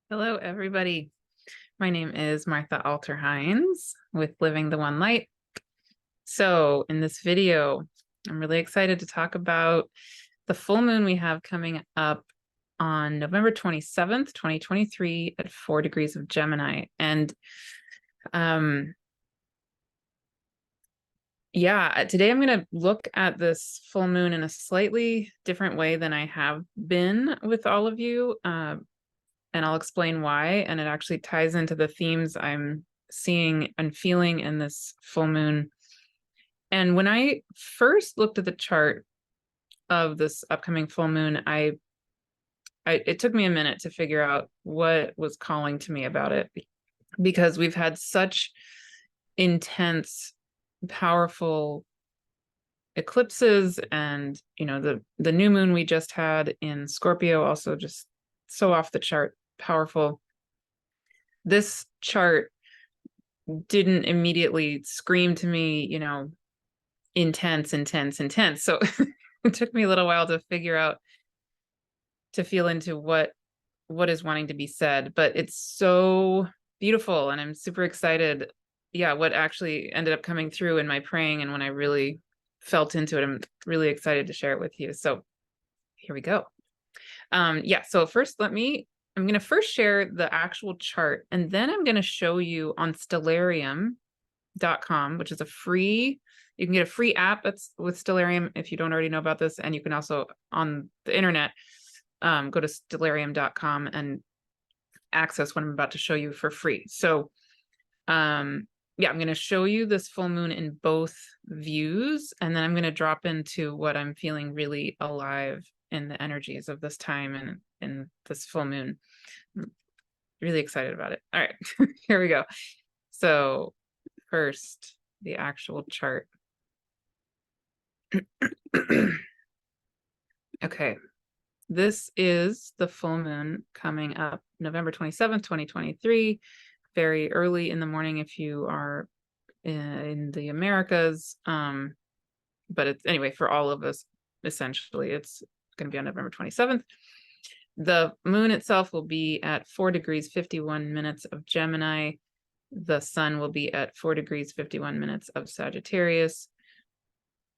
Hello, everybody. My name is Martha Alter Hines with Living the One Light. So in this video, I'm really excited to talk about the full moon we have coming up on November 27th, 2023 at 4 degrees of Gemini. And today I'm going to look at this full moon in a slightly different way than I have been with all of you. And I'll explain why. And it actually ties into the themes I'm seeing and feeling in this full moon. And when I first looked at the chart of this upcoming full moon, it took me a minute to figure out what was calling to me about it, because we've had such intense, powerful eclipses, and the new moon we just had in Scorpio, also just so off the chart powerful. This chart didn't immediately scream to me, intense. So it took me a little while to figure out, to feel into what is wanting to be said, but it's so beautiful and I'm super excited. Yeah, what actually ended up coming through in my praying and when I really felt into it, I'm really excited to share it with you. So here we go. So first I'm going to first share the actual chart, and then I'm going to show you on stellarium.com, which is you can get a free app that's with Stellarium if you don't already know about this. And you can also on the internet, go to stellarium.com and access what I'm about to show you for free. So, I'm going to show you this full moon in both views, and then I'm going to drop into what I'm feeling really alive in the energies of this time and in this full moon. I'm really excited about it. All right, here we go. So first, the actual chart. Okay, this is the full moon coming up November 27th, 2023, very early in the morning if you are in the Americas. But it's anyway, for all of us, essentially, it's going to be on November 27th. The moon itself will be at 4 degrees 51 minutes of Gemini. The sun will be at 4 degrees 51 minutes of Sagittarius.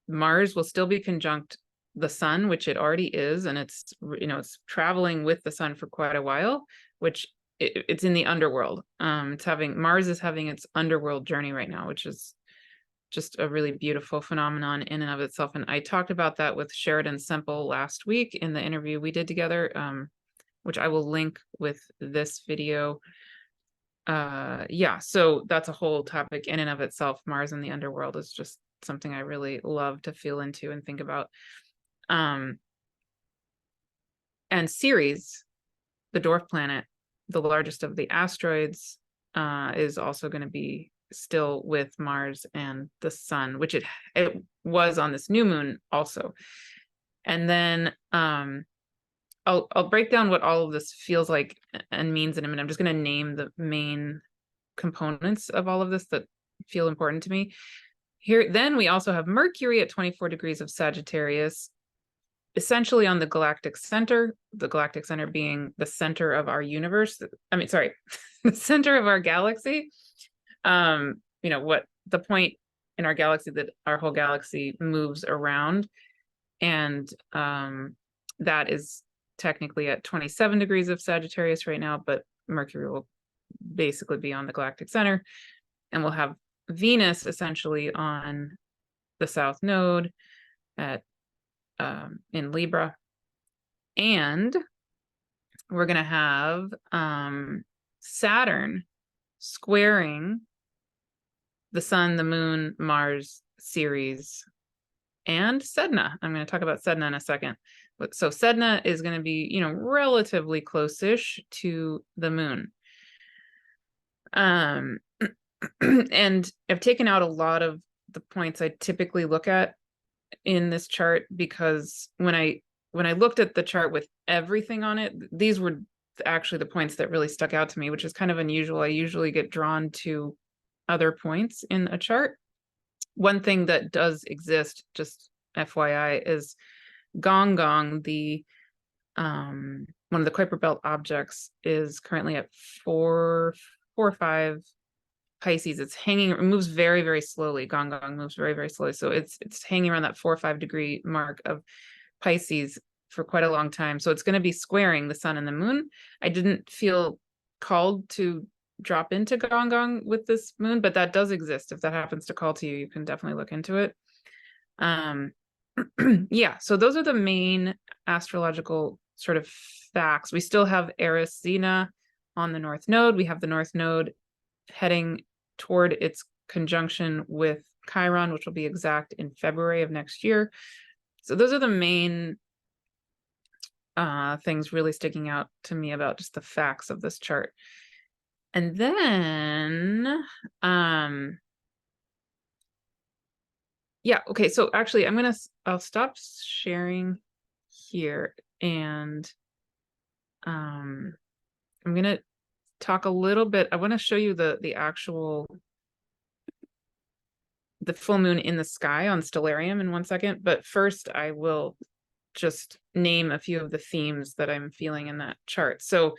Mars will still be conjunct the sun, which it already is, and it's traveling with the sun for quite a while, which it's in the underworld. Mars is having its underworld journey right now, which is just a really beautiful phenomenon in and of itself. And I talked about that with Sheridan Semple last week in the interview we did together, which I will link with this video. So that's a whole topic in and of itself. Mars in the underworld is just something I really love to feel into and think about. And Ceres, the dwarf planet, the largest of the asteroids, is also going to be still with Mars and the sun, which it was on this new moon also. And then I'll break down what all of this feels like and means in a minute. I'm just going to name the main components of all of this that feel important to me. Here, then we also have Mercury at 24 degrees of Sagittarius, essentially on the galactic center being the center of our universe. The center of our galaxy. What the point in our galaxy that our whole galaxy moves around. And that is technically at 27 degrees of Sagittarius right now, but Mercury will basically be on the galactic center. And we'll have Venus essentially on the south node at in Libra. And we're going to have Saturn squaring the sun, the moon, Mars, Ceres, and Sedna. I'm going to talk about Sedna in a second. So Sedna is going to be, relatively close-ish to the moon. And I've taken out a lot of the points I typically look at in this chart, because when I looked at the chart with everything on it, these were actually the points that really stuck out to me, which is kind of unusual. I usually get drawn to other points in a chart. One thing that does exist, just FYI, is Gong Gong, the one of the Kuiper belt objects is currently at 4 or 5 Pisces. It's hanging, it moves very, very slowly. Gong Gong moves very, very slowly. So it's hanging around that 4 or 5 degree mark of Pisces for quite a long time. So it's going to be squaring the sun and the moon. I didn't feel called to drop into Gong Gong with this moon, but that does exist. If that happens to call to you, you can definitely look into it. Yeah, so those are the main astrological sort of facts. We still have Eris Sedna on the North Node. We have the North Node heading toward its conjunction with Chiron, which will be exact in February of next year. So those are the main things really sticking out to me about just the facts of this chart. And then, yeah, okay, so actually I'll stop sharing here, and I'm gonna talk a little bit. I want to show you the full moon in the sky on Stellarium in 1 second, but first I will just name a few of the themes that I'm feeling in that chart. So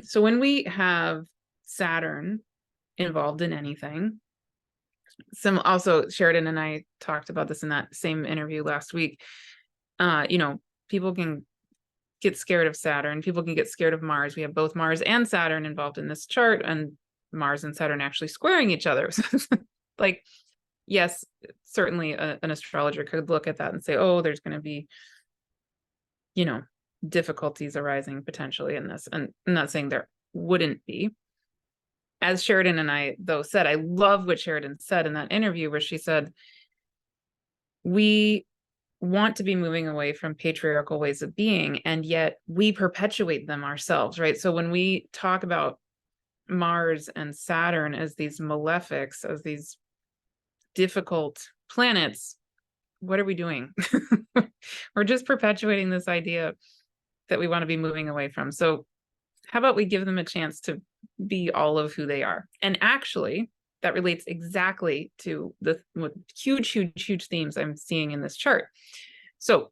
so when we have Saturn involved in anything, also Sheridan and I talked about this in that same interview last week, you know, people can get scared of Saturn, people can get scared of Mars. We have both Mars and Saturn involved in this chart, and Mars and Saturn actually squaring each other. Like, yes, certainly an astrologer could look at that and say, oh, there's going to be, you know, difficulties arising potentially in this. And I'm not saying there wouldn't be. As Sheridan and I, though, said, I love what Sheridan said in that interview where she said, we want to be moving away from patriarchal ways of being, and yet we perpetuate them ourselves, right? So when we talk about Mars and Saturn as these malefics, as these difficult planets, what are we doing? We're just perpetuating this idea that we want to be moving away from. So how about we give them a chance to be all of who they are? And actually, that relates exactly to the huge, huge, huge themes I'm seeing in this chart. So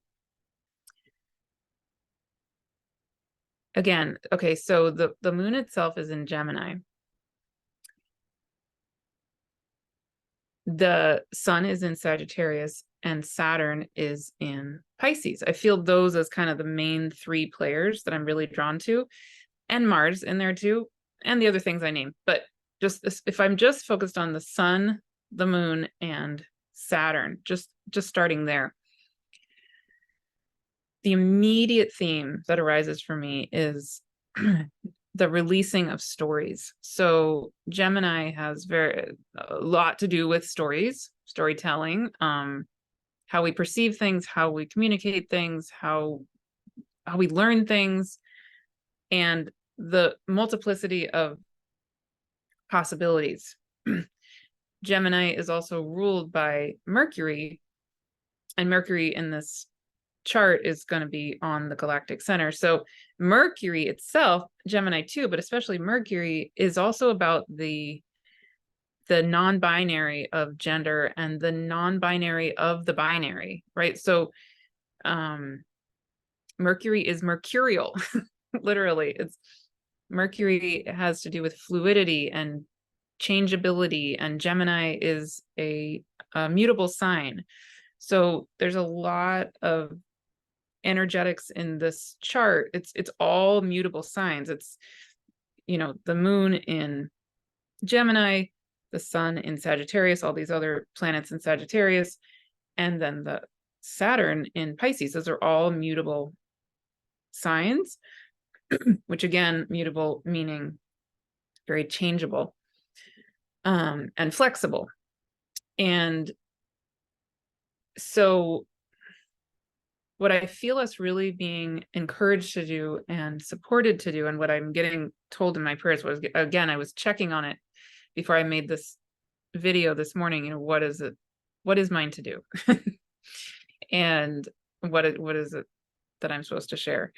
again, okay, so the moon itself is in Gemini. The sun is in Sagittarius and Saturn is in Pisces. I feel those as kind of the main 3 players that I'm really drawn to, and Mars in there too, and the other things I named. But just if I'm just focused on the sun, the moon, and Saturn, just starting there, the immediate theme that arises for me is the releasing of stories. So Gemini has a lot to do with stories, storytelling, how we perceive things, how we communicate things, how we learn things, and the multiplicity of possibilities. Gemini is also ruled by Mercury, and Mercury in this chart is going to be on the galactic center. So Mercury itself, Gemini too, but especially Mercury, is also about the non-binary of gender and the non-binary of the binary, right? So Mercury is mercurial. Literally, it's Mercury has to do with fluidity and changeability, and Gemini is a mutable sign. So there's a lot of energetics in this chart. It's all mutable signs. It's, you know, the moon in Gemini, the sun in Sagittarius, all these other planets in Sagittarius, and then the Saturn in Pisces. Those are all mutable signs, which again, mutable meaning very changeable and flexible. And so what I feel us really being encouraged to do and supported to do, and what I'm getting told in my prayers was, again, I was checking on it before I made this video this morning, you know, what is mine to do? And what is it that I'm supposed to share?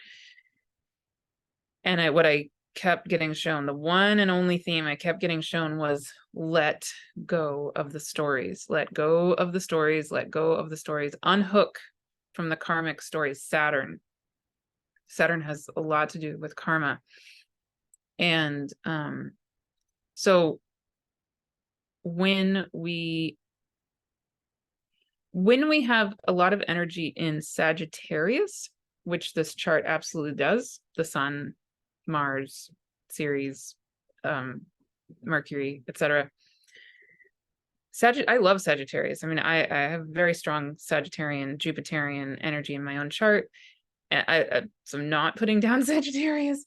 And what I kept getting shown, the one and only theme I kept getting shown was let go of the stories, let go of the stories, let go of the stories, unhook from the karmic stories, Saturn. Saturn has a lot to do with karma. And so when we have a lot of energy in Sagittarius, which this chart absolutely does, the Sun, Mars, Ceres, Mercury, etc. I love Sagittarius. I mean, I have very strong Sagittarian, Jupiterian energy in my own chart. So I'm not putting down Sagittarius.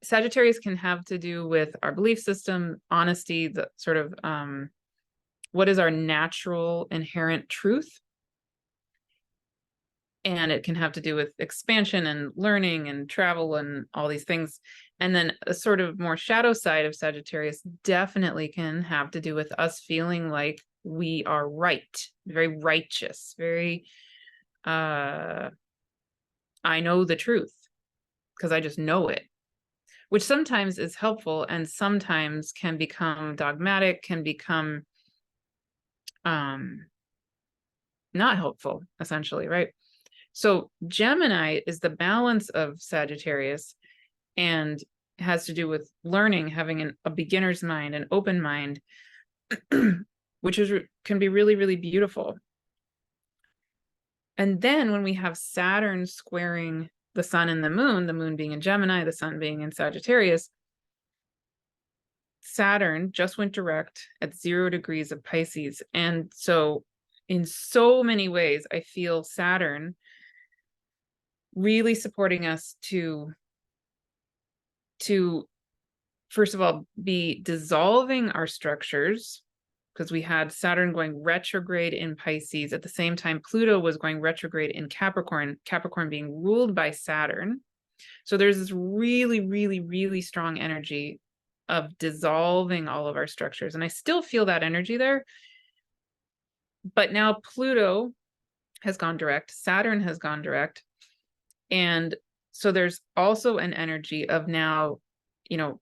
Sagittarius can have to do with our belief system, honesty, the sort of what is our natural inherent truth. And it can have to do with expansion and learning and travel and all these things. And then a sort of more shadow side of Sagittarius definitely can have to do with us feeling like we are right, very righteous, very, I know the truth because I just know it, which sometimes is helpful and sometimes can become dogmatic, can become not helpful, essentially, right? So Gemini is the balance of Sagittarius and has to do with learning, having a beginner's mind, an open mind, which can be really, really beautiful. And then when we have Saturn squaring the sun and the moon being in Gemini, the sun being in Sagittarius, Saturn just went direct at 0 degrees of Pisces. And so in so many ways, I feel Saturn really supporting us to first of all be dissolving our structures, because we had Saturn going retrograde in Pisces at the same time Pluto was going retrograde in Capricorn being ruled by Saturn. So there's this really, really, really strong energy of dissolving all of our structures, and I still feel that energy there. But now Pluto has gone direct, Saturn has gone direct, and so there's also an energy of now,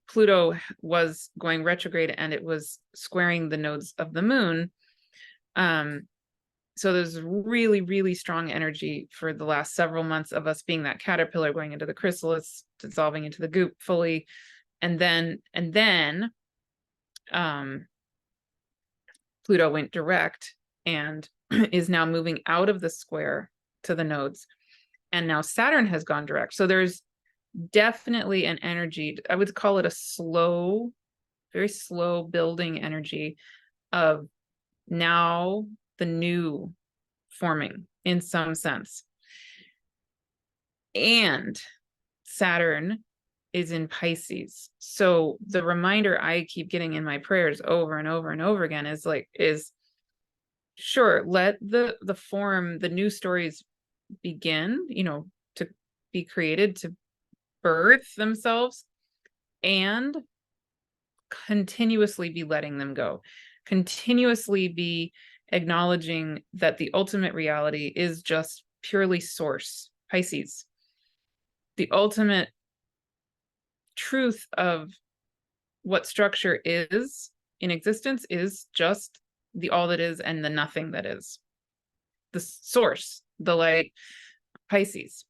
Pluto was going retrograde and it was squaring the nodes of the moon. So there's really, really strong energy for the last several months of us being that caterpillar going into the chrysalis, dissolving into the goop fully. And then Pluto went direct and is now moving out of the square to the nodes. And now Saturn has gone direct. So there's definitely an energy, I would call it a slow, very slow building energy of now the new forming in some sense. And Saturn is in Pisces. So the reminder I keep getting in my prayers over and over and over again is sure, let the form, the new stories begin, to be created, to birth themselves, and continuously be letting them go, continuously be acknowledging that the ultimate reality is just purely source, Pisces. The ultimate truth of what structure is in existence is just the all that is and the nothing that is. The source, the light, Pisces.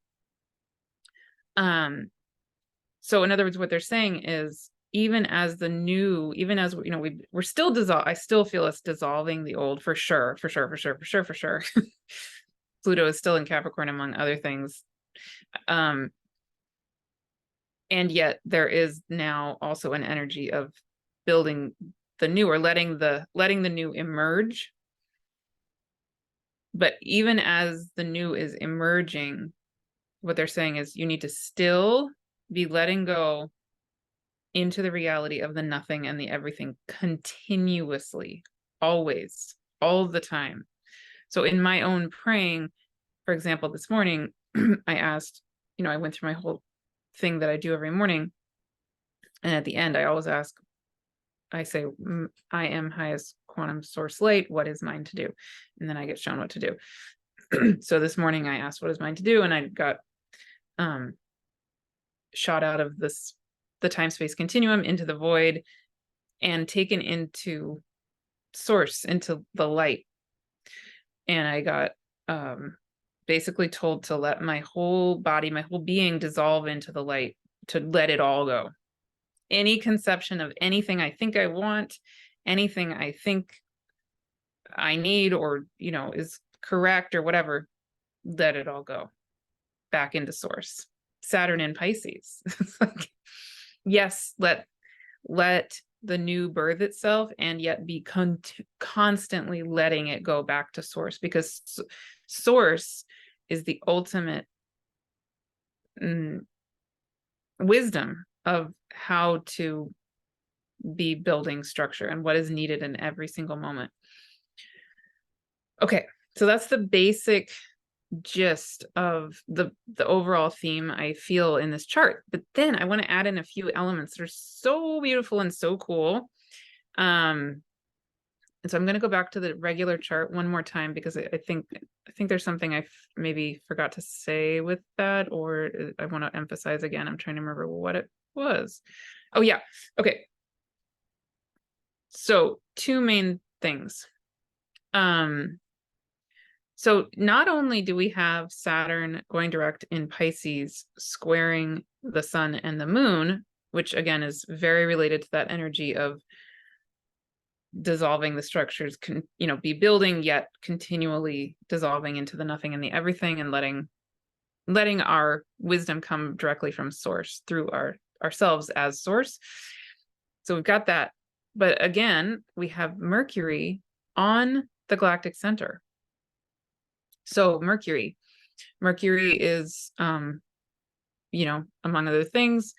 So in other words, what they're saying is, even as we're still I still feel it's dissolving the old for sure. Pluto is still in Capricorn, among other things. And yet there is now also an energy of building the new, or letting the new emerge. But even as the new is emerging, what they're saying is you need to still be letting go into the reality of the nothing and the everything continuously, always, all the time. So in my own praying, for example, this morning, I asked, I went through my whole thing that I do every morning. And at the end, I always ask, I say, I am highest quantum source light. What is mine to do? And then I get shown what to do. So this morning I asked, what is mine to do? And I got shot out of the time-space continuum into the void and taken into source, into the light. And I got basically told to let my whole body, my whole being dissolve into the light, to let it all go. Any conception of anything I think I want, anything I think I need, or, is correct or whatever, let it all go back into source. Saturn in Pisces. It's like, yes, let the new birth itself, and yet be constantly letting it go back to source, because source is the ultimate wisdom of how to be building structure and what is needed in every single moment. Okay, so that's the basic gist of the overall theme I feel in this chart. But then I want to add in a few elements that are so beautiful and so cool. And so I'm going to go back to the regular chart one more time, because I think there's something I maybe forgot to say with that, or I want to emphasize again. I'm trying to remember what it was. Oh yeah. Okay. So two main things. So not only do we have Saturn going direct in Pisces, squaring the sun and the moon, which again is very related to that energy of dissolving the structures, be building yet continually dissolving into the nothing and the everything, and letting our wisdom come directly from source through ourselves as source. So we've got that. But again, we have Mercury on the galactic center. So Mercury is, among other things,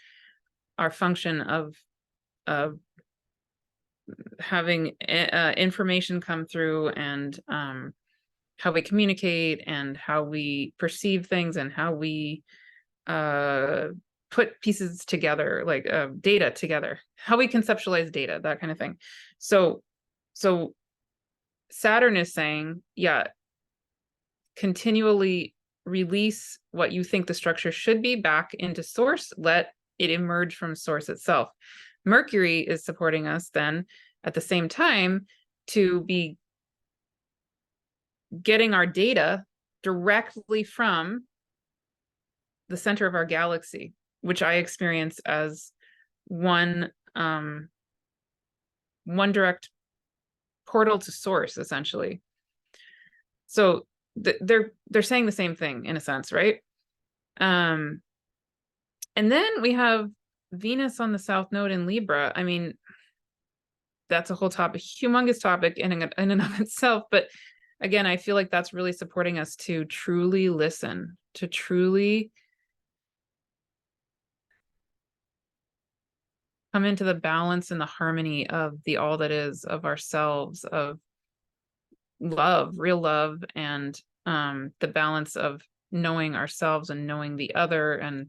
our function of having information come through, and how we communicate, and how we perceive things, and how we put pieces together, like data together, how we conceptualize data, that kind of thing. So Saturn is saying, yeah, continually release what you think the structure should be back into source. Let it emerge from source itself. Mercury is supporting us then at the same time to be getting our data directly from the center of our galaxy, which I experience as one direct portal to source, essentially. So they're saying the same thing in a sense, right? And then we have Venus on the South Node in Libra. I mean, that's a whole topic, humongous topic in and of itself. But again, I feel like that's really supporting us to truly listen, to truly come into the balance and the harmony of the all that is, of ourselves, of love, real love, and the balance of knowing ourselves and knowing the other, and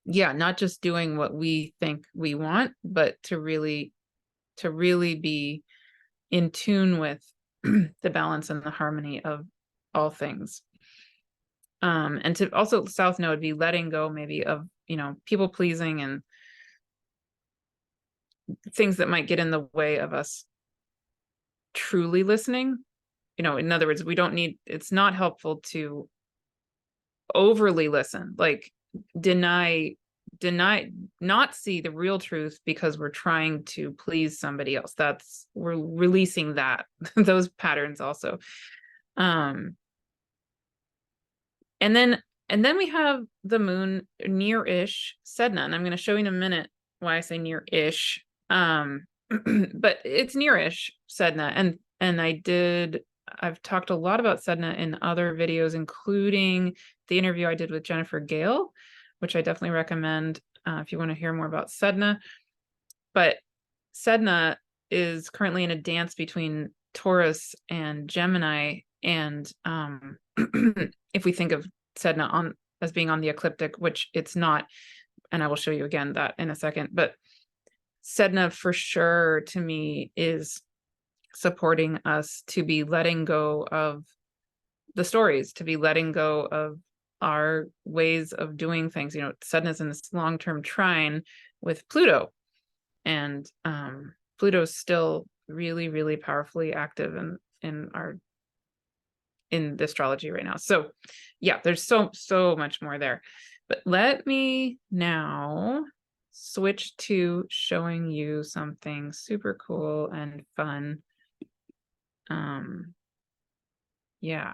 not just doing what we think we want, but to really be in tune with the balance and the harmony of all things. And to also, South Node be letting go maybe of, people pleasing and things that might get in the way of us truly listening. In other words, it's not helpful to overly listen, like deny, not see the real truth because we're trying to please somebody else. We're releasing those patterns also. And then we have the moon near-ish Sedna, and I'm going to show you in a minute why I say near-ish. But it's near-ish Sedna, and I've talked a lot about Sedna in other videos, including the interview I did with Jennifer Gale, which I definitely recommend if you want to hear more about Sedna. But Sedna is currently in a dance between Taurus and Gemini, and if we think of Sedna as being on the ecliptic, which it's not, and I will show you again that in a second, but Sedna for sure to me is supporting us to be letting go of the stories, to be letting go of our ways of doing things. Sedna's in this long-term trine with Pluto, and Pluto's still really, really powerfully active in in the astrology right now. So yeah, there's so much more there. But let me now switch to showing you something super cool and fun. Yeah,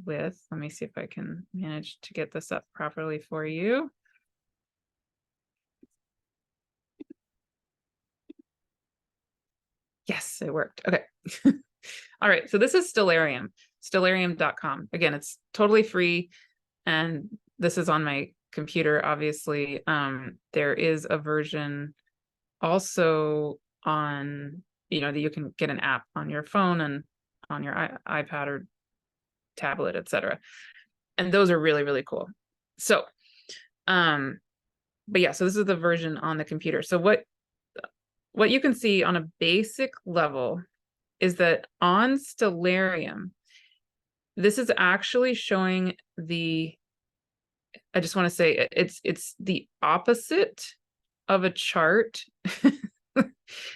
let me see if I can manage to get this up properly for you. Yes, it worked. Okay. All right. So this is Stellarium, stellarium.com. Again, it's totally free. And this is on my computer, obviously. There is a version also on, that you can get an app on your phone and on your iPad or tablet, etc. And those are really, really cool. So, but yeah, so this is the version on the computer. So what you can see on a basic level is that on Stellarium, this is actually showing I just want to say it's the opposite of a chart.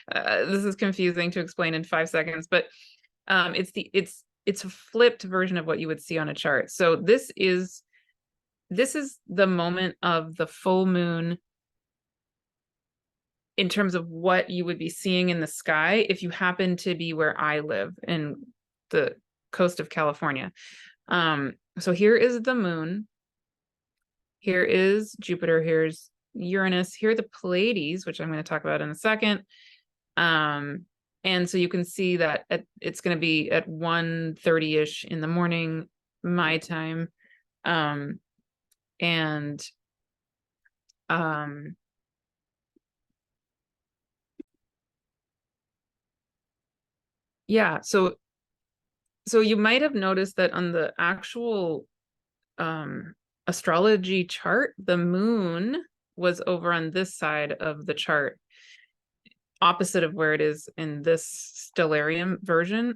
This is confusing to explain in 5 seconds, but it's a flipped version of what you would see on a chart. So this is the moment of the full moon in terms of what you would be seeing in the sky if you happen to be where I live in the coast of California. So here is the moon. Here is Jupiter. Here's Uranus. Here are the Pleiades, which I'm going to talk about in a second. And so you can see that it's going to be at 1:30-ish in the morning, my time. Yeah, so you might have noticed that on the actual astrology chart, the moon was over on this side of the chart, opposite of where it is in this Stellarium version.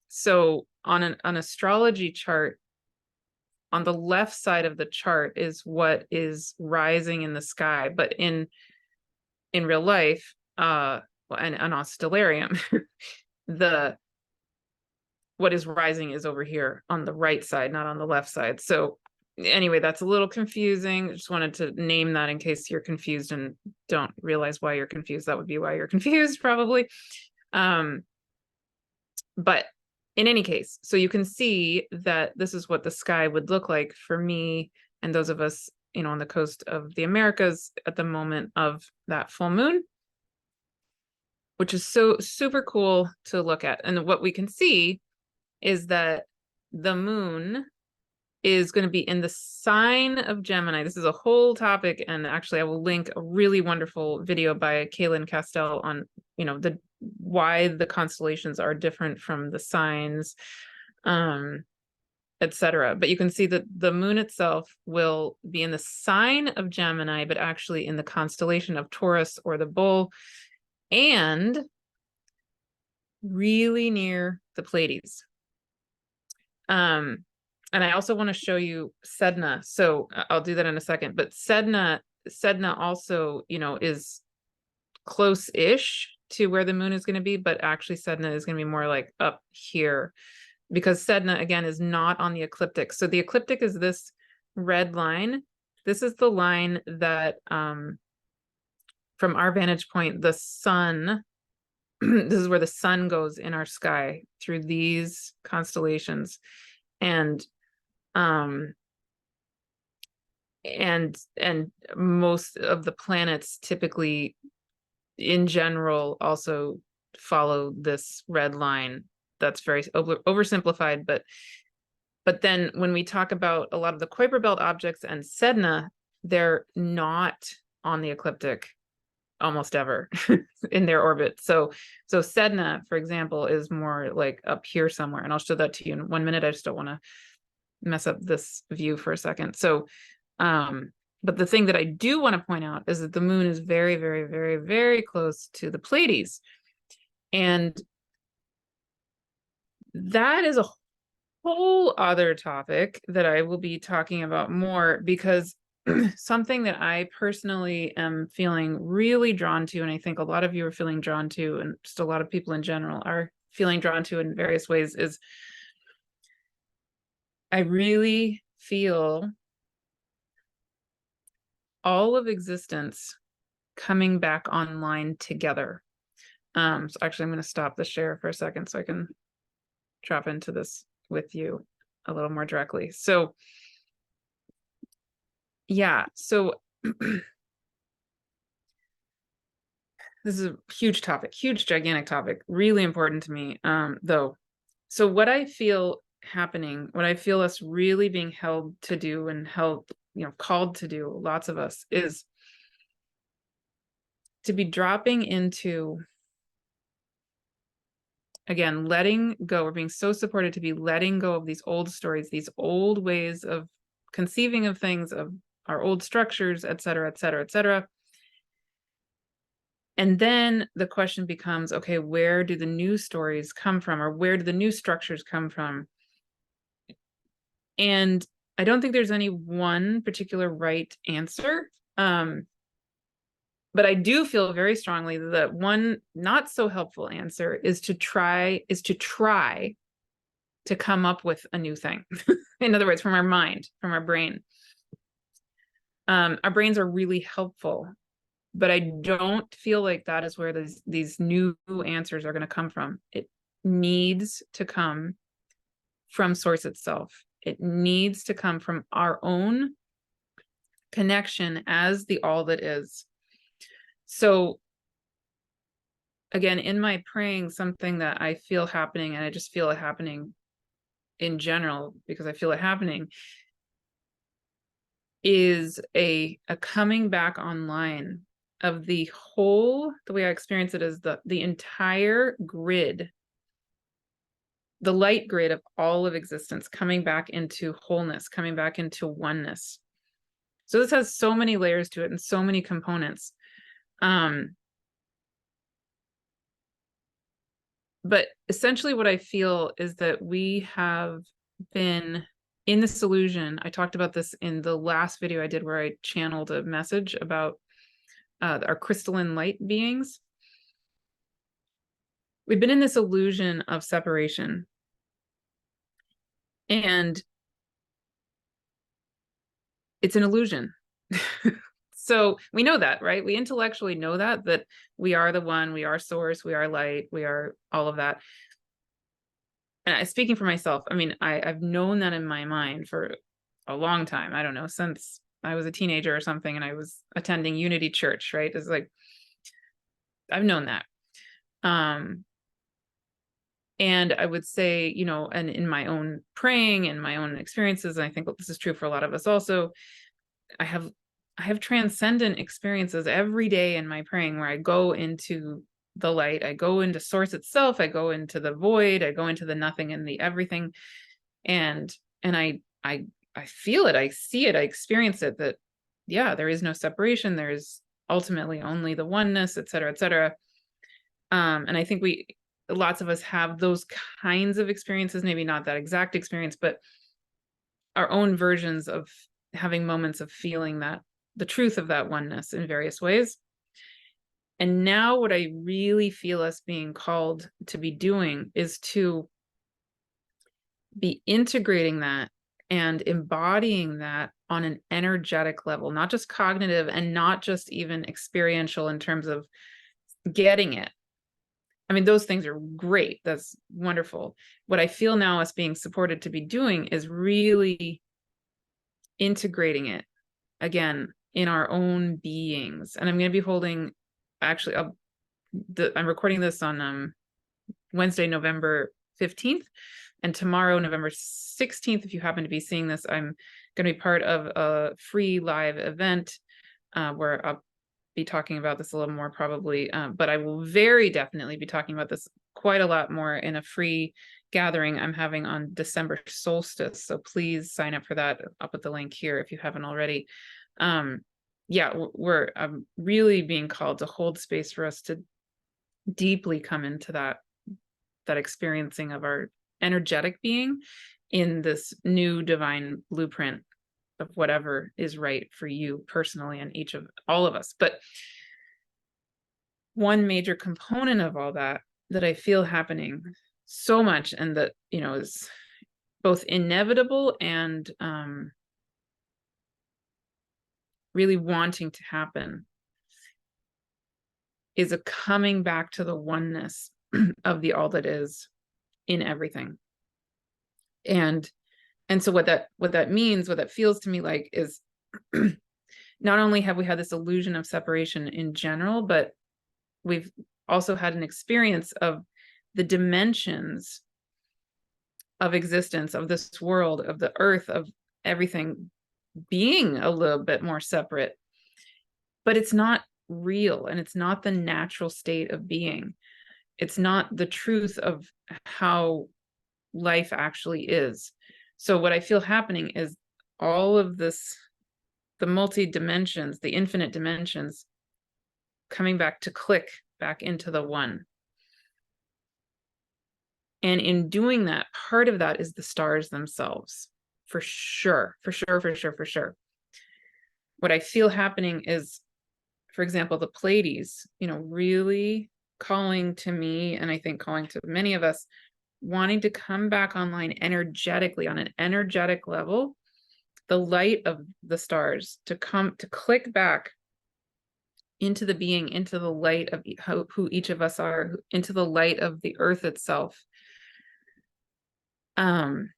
So on an astrology chart, on the left side of the chart is what is rising in the sky, but in real life, and on Stellarium, what is rising is over here on the right side, not on the left side. So anyway, that's a little confusing. I just wanted to name that in case you're confused and don't realize why you're confused. That would be why you're confused, probably. But in any case, so you can see that this is what the sky would look like for me and those of us, on the coast of the Americas at the moment of that full moon, which is so super cool to look at. And what we can see is that the moon is going to be in the sign of Gemini. This is a whole topic, and actually I will link a really wonderful video by Kaylin Castell on, why the constellations are different from the signs, etc. But you can see that the moon itself will be in the sign of Gemini, but actually in the constellation of Taurus or the bull, and really near the Pleiades. And I also want to show you Sedna. So I'll do that in a second. But Sedna also, is close-ish to where the moon is going to be, but actually Sedna is going to be more like up here, because Sedna, again, is not on the ecliptic. So the ecliptic is this red line. This is the line that, from our vantage point, the sun, this is where the sun goes in our sky through these constellations. And most of the planets typically, in general, also follow this red line. That's very oversimplified, but then when we talk about a lot of the Kuiper belt objects and Sedna, they're not on the ecliptic almost ever in their orbit. So Sedna, for example, is more like up here somewhere, and I'll show that to you in 1 minute. I just don't want to mess up this view for a second. So, but the thing that I do want to point out is that the moon is very, very, very, very close to the Pleiades. And that is a whole other topic that I will be talking about more, because something that I personally am feeling really drawn to, and I think a lot of you are feeling drawn to, and just a lot of people in general are feeling drawn to in various ways, is I really feel all of existence coming back online together. So actually I'm going to stop the share for a second so I can drop into this with you a little more directly. So yeah, so this is a huge topic, huge, gigantic topic, really important to me, though. So what I feel happening, what I feel us really being held to do and held, called to do, lots of us, is to be dropping into, again, letting go. We're being so supported to be letting go of these old stories, these old ways of conceiving of things, of our old structures, et cetera, et cetera, et cetera. And then the question becomes, okay, where do the new stories come from, or where do the new structures come from? And I don't think there's any one particular right answer. But I do feel very strongly that one not so helpful answer is to try to come up with a new thing. In other words, from our mind, from our brain. Our brains are really helpful, but I don't feel like that is where these new answers are going to come from. It needs to come from source itself. It needs to come from our own connection as the all that is. So again, in my praying, something that I feel happening, and I just feel it happening in general because I feel it happening, is a coming back online of the whole, the way I experience it is the entire grid, the light grid of all of existence coming back into wholeness, coming back into oneness. So this has so many layers to it and so many components. But essentially what I feel is that we have been in this illusion. I talked about this in the last video I did where I channeled a message about our crystalline light beings. We've been in this illusion of separation. And it's an illusion. So we know that, right? We intellectually know that we are the one, we are source, we are light, we are all of that. And speaking for myself, I mean, I've known that in my mind for a long time. I don't know, since I was a teenager or something, and I was attending Unity Church, right? It's like, I've known that. And I would say, and in my own praying and my own experiences, and I think this is true for a lot of us also, I have transcendent experiences every day in my praying where I go into the light, I go into source itself, I go into the void, I go into the nothing and the everything. And I feel it, I see it, I experience it, that yeah, there is no separation, there's ultimately only the oneness, et cetera, et cetera. And I think lots of us have those kinds of experiences, maybe not that exact experience, but our own versions of having moments of feeling that the truth of that oneness in various ways. And now what I really feel us being called to be doing is to be integrating that and embodying that on an energetic level, not just cognitive and not just even experiential in terms of getting it. I mean, those things are great. That's wonderful. What I feel now us being supported to be doing is really integrating it again in our own beings. And I'm going to be holding, actually, I'm recording this on Wednesday, November 15th, and tomorrow, November 16th, if you happen to be seeing this, I'm going to be part of a free live event where I'll be talking about this a little more probably, but I will very definitely be talking about this quite a lot more in a free gathering I'm having on December solstice. So please sign up for that. I'll put the link here if you haven't already. Yeah, I'm really being called to hold space for us to deeply come into that experiencing of our energetic being in this new divine blueprint of whatever is right for you personally and all of us. But one major component of all that I feel happening so much, and that, is both inevitable and really wanting to happen is a coming back to the oneness of the all that is in everything. And so what that means, what that feels to me like is not only have we had this illusion of separation in general, but we've also had an experience of the dimensions of existence, of this world, of the earth, of everything being a little bit more separate. But it's not real, and it's not the natural state of being. It's not the truth of how life actually is. So what I feel happening is all of this, the multi-dimensions, the infinite dimensions, coming back to click back into the one. And in doing that, part of that is the stars themselves, for sure, for sure, for sure, for sure. What I feel happening is, for example, the Pleiades, really calling to me, and I think calling to many of us, wanting to come back online energetically, on an energetic level, the light of the stars to click back into the being, into the light of who each of us are, into the light of the earth itself. And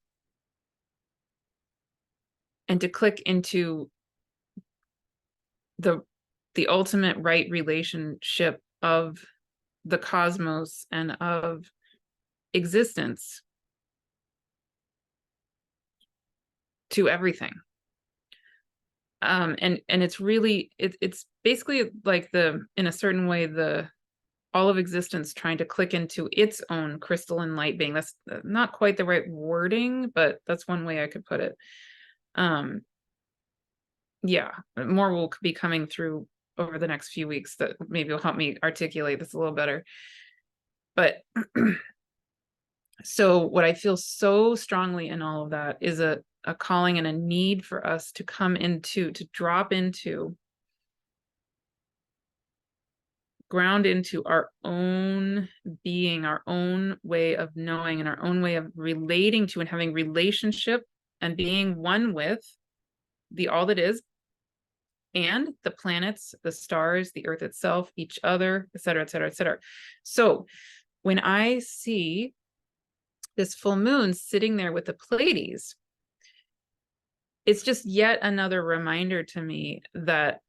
to click into the ultimate right relationship of the cosmos and of existence to everything. And it's really, it's basically like in a certain way, all of existence trying to click into its own crystalline light being. That's not quite the right wording, but that's one way I could put it. Yeah, more will be coming through over the next few weeks that maybe will help me articulate this a little better. But so what I feel so strongly in all of that is a calling and a need for us to come into, to drop into, ground into our own being, our own way of knowing, and our own way of relating to and having relationship and being one with the all that is, and the planets, the stars, the earth itself, each other, et cetera, et cetera, et cetera. So when I see this full moon sitting there with the Pleiades, it's just yet another reminder to me that,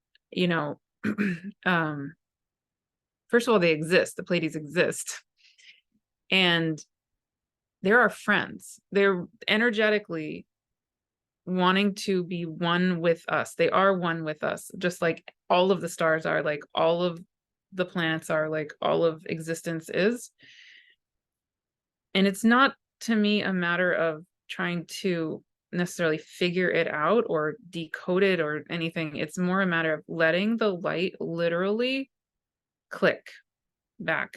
first of all, they exist, the Pleiades exist, and they're our friends. They're energetically wanting to be one with us. They are one with us, just like all of the stars are, like all of the planets are, like all of existence is. And it's not, to me, a matter of trying to necessarily figure it out or decode it or anything. It's more a matter of letting the light literally click back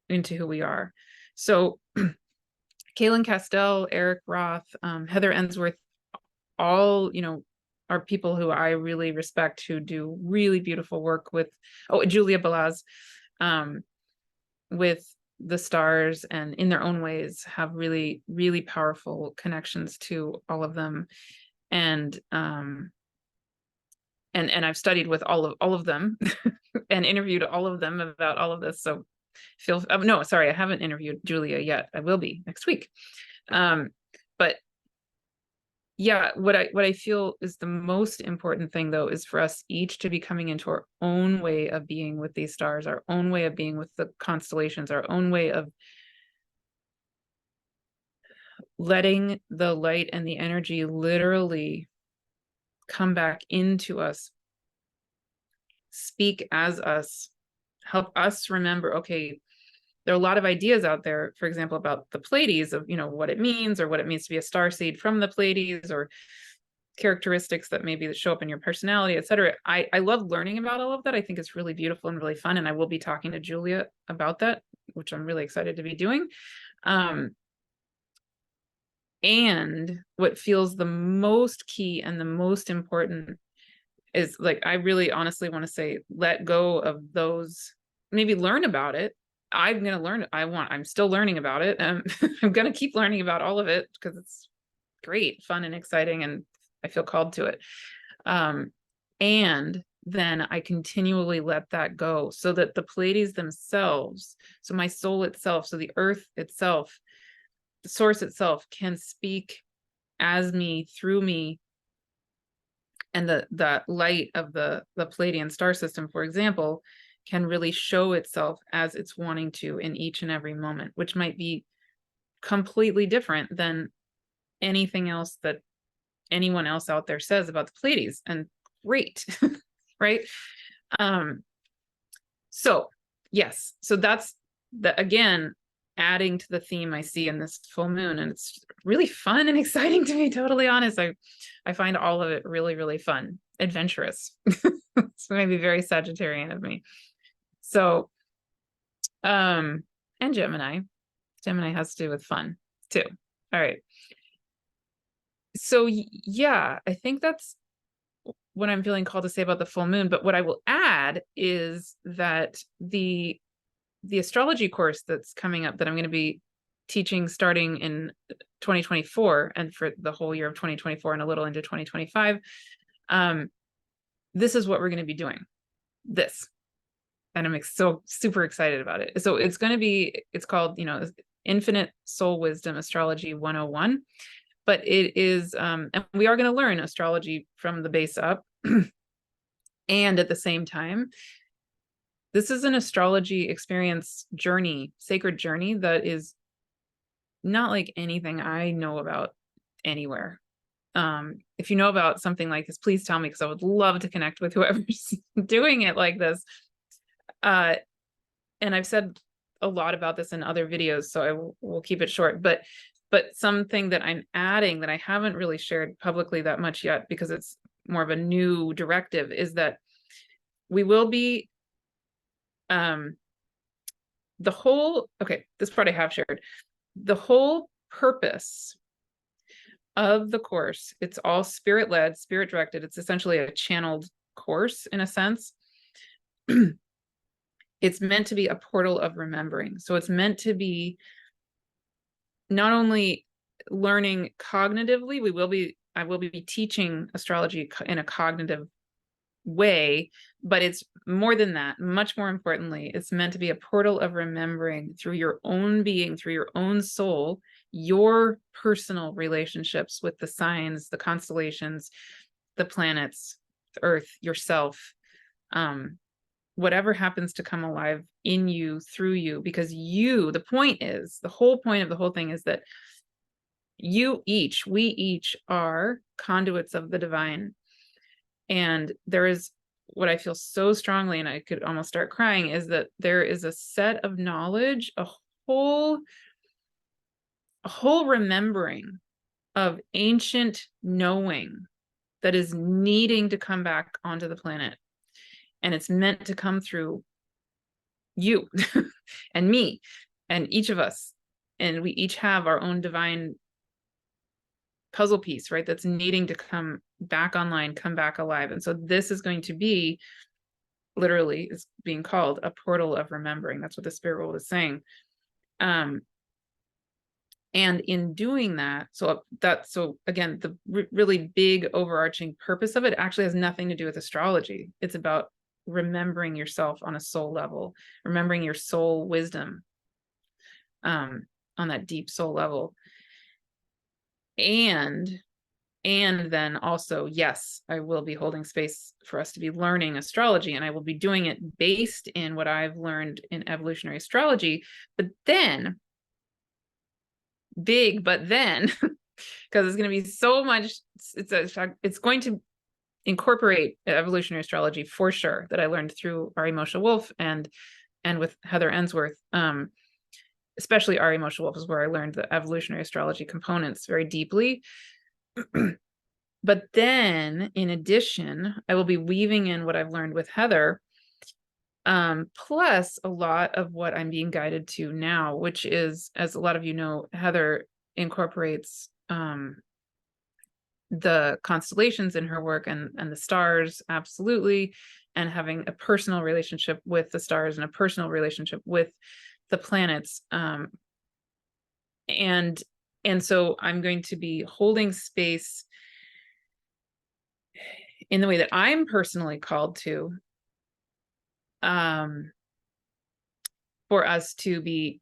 into who we are. So Kaylin Castell, Eric Roth, Heather Ensworth, all, are people who I really respect, who do really beautiful work with, Julia Balaz, with the stars, and in their own ways have really, really powerful connections to all of them. And I've studied with all of them and interviewed all of them about all of this. So no, sorry, I haven't interviewed Julia yet. I will be next week. But yeah, what I feel is the most important thing, though, is for us each to be coming into our own way of being with these stars, our own way of being with the constellations, our own way of letting the light and the energy literally come back into us, speak as us, help us remember, okay, there are a lot of ideas out there, for example, about the Pleiades, of, what it means, or what it means to be a star seed from the Pleiades, or characteristics that maybe show up in your personality, etc. I love learning about all of that. I think it's really beautiful and really fun. And I will be talking to Julia about that, which I'm really excited to be doing. And what feels the most key and the most important is, like, I really honestly want to say, let go of those, maybe learn about it. I'm going to learn. I'm still learning about it. I'm going to keep learning about all of it because it's great, fun and exciting, and I feel called to it. And then I continually let that go, so that the Pleiades themselves, so my soul itself, so the earth itself, the source itself, can speak as me, through me, and the light of the Pleiadian star system, for example, can really show itself as it's wanting to in each and every moment, which might be completely different than anything else that anyone else out there says about the Pleiades. And great, right? So yes, so that's the, again, adding to the theme I see in this full moon, and it's really fun and exciting, to be totally honest. I find all of it really, really fun, adventurous. It's maybe very Sagittarian of me. So, and Gemini has to do with fun too. All right. So yeah, I think that's what I'm feeling called to say about the full moon. But what I will add is that the astrology course that's coming up, that I'm going to be teaching starting in 2024 and for the whole year of 2024 and a little into 2025, this is what we're going to be doing. This. And I'm so super excited about it. So it's going to be, it's called, Infinite Soul Wisdom Astrology 101. But it is, and we are going to learn astrology from the base up. And at the same time, this is an astrology experience journey, sacred journey, that is not like anything I know about anywhere. If you know about something like this, please tell me, because I would love to connect with whoever's doing it like this. And I've said a lot about this in other videos, so I will keep it short. But something that I'm adding that I haven't really shared publicly that much yet, because it's more of a new directive, is that we will be this part I have shared. The whole purpose of the course, it's all spirit-led, spirit-directed. It's essentially a channeled course in a sense. It's meant to be a portal of remembering. So it's meant to be not only learning cognitively, I will be teaching astrology in a cognitive way, but it's more than that. Much more importantly, it's meant to be a portal of remembering through your own being, through your own soul, your personal relationships with the signs, the constellations, the planets, the earth, yourself, whatever happens to come alive in you, through you, because the whole point of the whole thing is that we each are conduits of the divine. And there is, what I feel so strongly, and I could almost start crying, is that there is a set of knowledge, a whole remembering of ancient knowing that is needing to come back onto the planet. And it's meant to come through you and me and each of us. And we each have our own divine puzzle piece, right? That's needing to come back online, come back alive. And so this is going to be, literally, is being called a portal of remembering. That's what the spirit world is saying. And in doing that, so again, the really big overarching purpose of it actually has nothing to do with astrology. It's about remembering yourself on a soul level, remembering your soul wisdom, on that deep soul level. And then also, yes, I will be holding space for us to be learning astrology, and I will be doing it based in what I've learned in evolutionary astrology. But then, because it's going to be so much, it's going to incorporate evolutionary astrology for sure, that I learned through Ari Moshe Wolfe and with Heather Ensworth. Especially Ari Moshe Wolfe is where I learned the evolutionary astrology components very deeply. But then, in addition, I will be weaving in what I've learned with Heather, plus a lot of what I'm being guided to now, which is, as a lot of you know, Heather incorporates the constellations in her work, and the stars, absolutely, and having a personal relationship with the stars and a personal relationship with the planets, and And so I'm going to be holding space in the way that I'm personally called to, for us to be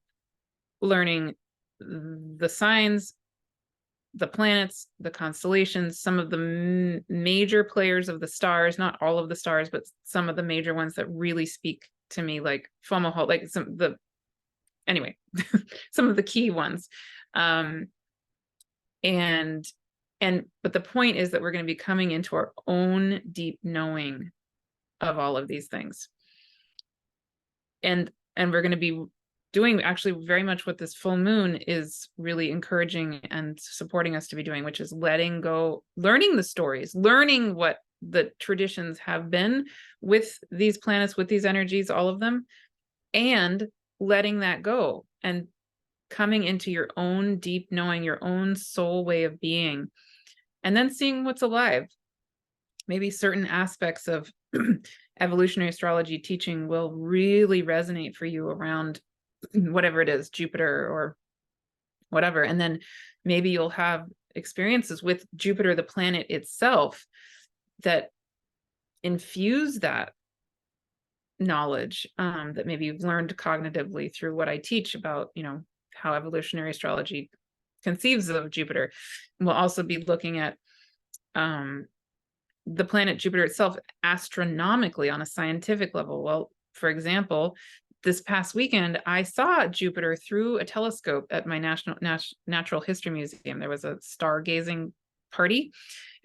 learning the signs, the planets, the constellations, some of the major players of the stars, not all of the stars, but some of the major ones that really speak to me, like Fomalhaut, like anyway, some of the key ones. But the point is that we're going to be coming into our own deep knowing of all of these things. And we're going to be doing actually very much what this full moon is really encouraging and supporting us to be doing, which is letting go, learning the stories, learning what the traditions have been with these planets, with these energies, all of them, and letting that go and coming into your own deep knowing, your own soul way of being, and then seeing what's alive. Maybe certain aspects of evolutionary astrology teaching will really resonate for you around whatever it is, Jupiter or whatever. And then maybe you'll have experiences with Jupiter, the planet itself, that infuse that knowledge, that maybe you've learned cognitively through what I teach about, how evolutionary astrology conceives of Jupiter. And we'll also be looking at the planet Jupiter itself astronomically on a scientific level. Well, for example, this past weekend, I saw Jupiter through a telescope at my Natural History Museum. There was a stargazing party,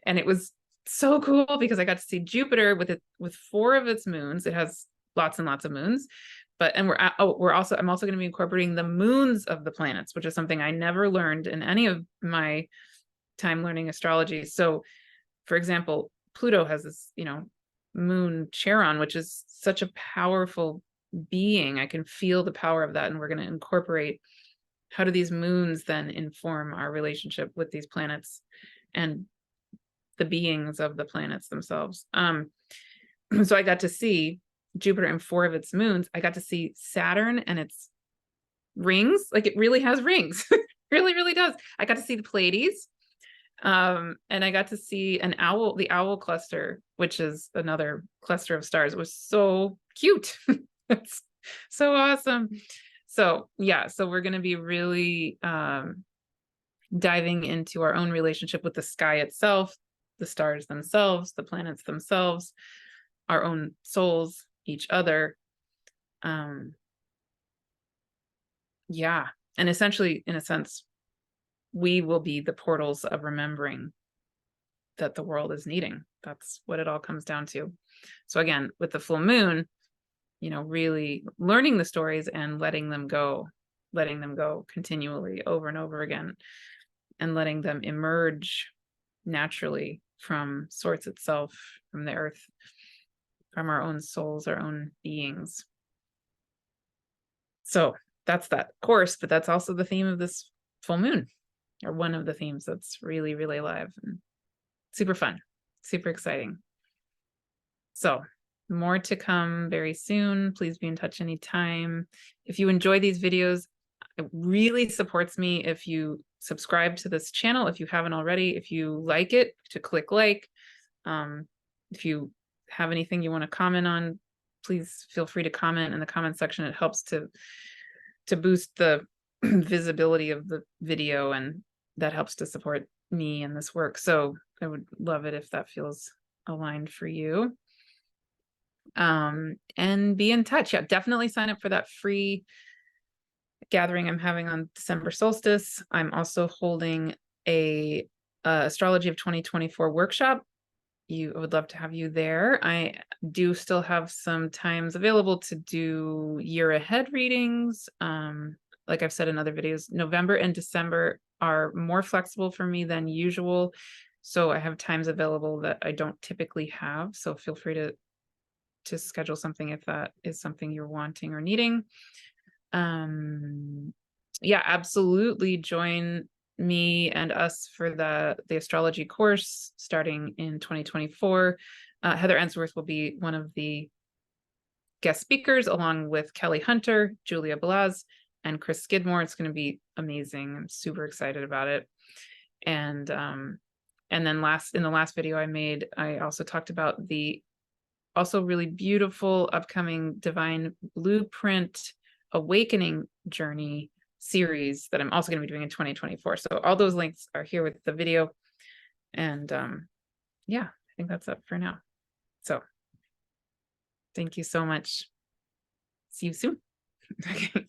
and it was so cool because I got to see Jupiter with 4 of its moons. It has lots and lots of moons, I'm also going to be incorporating the moons of the planets, which is something I never learned in any of my time learning astrology. So, for example, Pluto has this, moon Charon, which is such a powerful being. I can feel the power of that. And we're going to incorporate, how do these moons then inform our relationship with these planets and the beings of the planets themselves? So I got to see Jupiter and 4 of its moons. I got to see Saturn and its rings. Like, it really has rings. Really, really does. I got to see the Pleiades. And I got to see the owl cluster, which is another cluster of stars. It was so cute. It's so awesome. So yeah, so we're going to be really diving into our own relationship with the sky itself, the stars themselves, the planets themselves, our own souls, each other. Yeah. And essentially, in a sense, we will be the portals of remembering that the world is needing. That's what it all comes down to. So again, with the full moon, really learning the stories and letting them go continually over and over again, and letting them emerge naturally from source itself, from the earth, from our own souls, our own beings. So that's that course, but that's also the theme of this full moon, or one of the themes that's really, really alive and super fun, super exciting. So more to come very soon. Please be in touch anytime. If you enjoy these videos, it really supports me if you subscribe to this channel, if you haven't already. If you like it, to click like. If you have anything you want to comment on, please feel free to comment in the comment section. It helps to boost the visibility of the video, and that helps to support me and this work. So I would love it if that feels aligned for you. And be in touch. Yeah, definitely sign up for that free gathering I'm having on December solstice. I'm also holding a astrology of 2024 workshop. I would love to have you there. I do still have some times available to do year ahead readings. Like I've said in other videos, November and December are more flexible for me than usual. So I have times available that I don't typically have. So feel free to schedule something if that is something you're wanting or needing. Yeah, absolutely join me and us for the astrology course starting in 2024. Heather Ensworth will be one of the guest speakers, along with Kelley Hunter, Julia Balaz, and Chris Skidmore. It's going to be amazing. I'm super excited about it. And then in the last video I made, I also talked about the also really beautiful upcoming Divine Blueprint Awakening Journey series that I'm also going to be doing in 2024. So all those links are here with the video. And yeah, I think that's up for now. So thank you so much. See you soon. Okay.